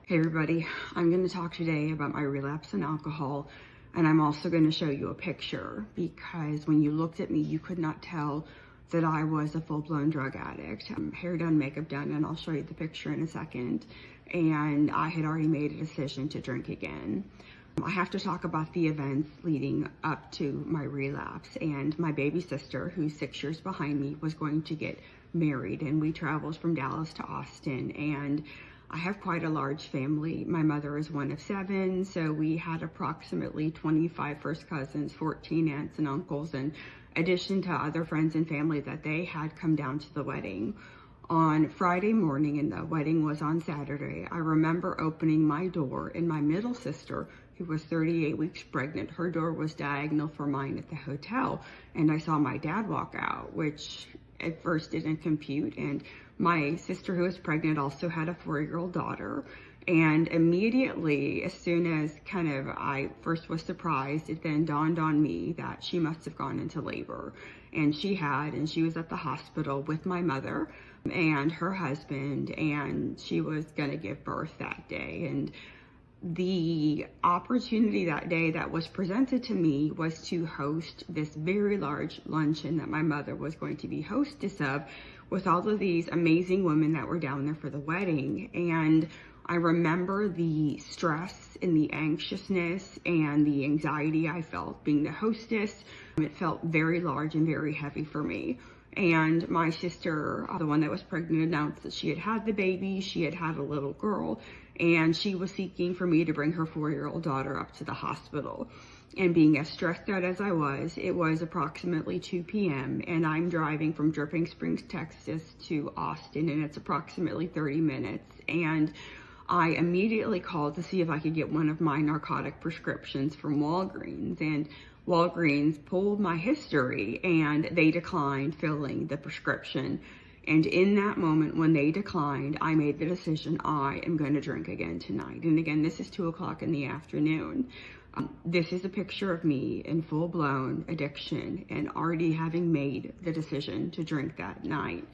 Hey everybody, I'm going to talk today about my relapse in alcohol, and I'm also going to show you a picture because when you looked at me, you could not tell that I was a full-blown drug addict. Hair done, makeup done, and I'll show you the picture in a second. And I had already made a decision to drink again. I have to talk about the events leading up to my relapse, and my baby sister, who's 6 years behind me, was going to get married, and we traveled from Dallas to Austin. And I have quite a large family. My mother is one of 7, so we had approximately 25 first cousins, 14 aunts and uncles, in addition to other friends and family that they had come down to the wedding on Friday morning, and the wedding was on Saturday. I remember opening my door, and my middle sister, who was 38 weeks pregnant, her door was diagonal for mine at the hotel, and I saw my dad walk out, which at first didn't compute. And my sister, who was pregnant, also had a 4-year-old daughter. And immediately, as soon as I first was surprised, it then dawned on me that she must have gone into labor. And she had, and she was at the hospital with my mother and her husband, and she was gonna give birth that day. And the opportunity that day that was presented to me was to host this very large luncheon that my mother was going to be hostess of, with all of these amazing women that were down there for the wedding. And I remember the stress and the anxiousness and the anxiety I felt being the hostess. It felt very large and very heavy for me. And my sister, the one that was pregnant, announced that she had had the baby. She had had a little girl, and she was seeking for me to bring her 4-year-old daughter up to the hospital. And being as stressed out as I was, it was approximately 2 p.m. and I'm driving from Dripping Springs, Texas to Austin, and it's approximately 30 minutes. And I immediately called to see if I could get one of my narcotic prescriptions from Walgreens, and Walgreens pulled my history and they declined filling the prescription. And in that moment when they declined, I made the decision, I am going to drink again tonight. And again, this is 2 o'clock in the afternoon. This is a picture of me in full-blown addiction and already having made the decision to drink that night.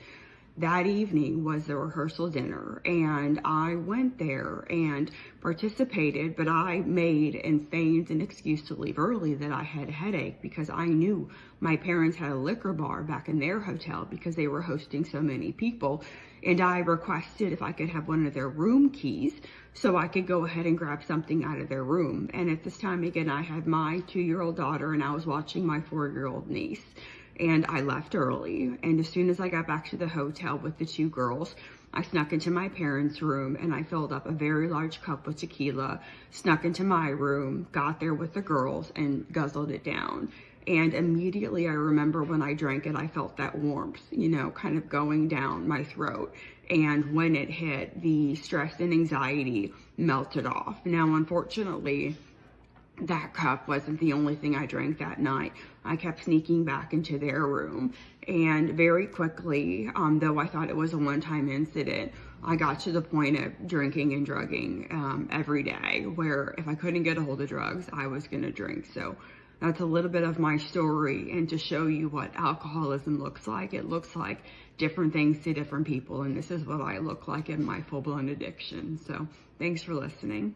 That evening was the rehearsal dinner, and I went there and participated, but I made and feigned an excuse to leave early that I had a headache, because I knew my parents had a liquor bar back in their hotel because they were hosting so many people. And I requested if I could have one of their room keys so I could go ahead and grab something out of their room. And at this time, again, I had my 2-year-old daughter and I was watching my 4-year-old niece. And I left early, and as soon as I got back to the hotel with the 2 girls, I snuck into my parents' room and I filled up a very large cup with tequila, snuck into my room, got there with the girls, and guzzled it down. And immediately I remember when I drank it, I felt that warmth, kind of going down my throat. And when it hit, the stress and anxiety melted off. Now, unfortunately, that cup wasn't the only thing I drank that night. I kept sneaking back into their room, and very quickly, though I thought it was a one-time incident, I got to the point of drinking and drugging every day, where if I couldn't get a hold of drugs, I was gonna drink. So that's a little bit of my story, and to show you what alcoholism looks like. It looks like different things to different people, and this is what I look like in my full-blown addiction. So thanks for listening.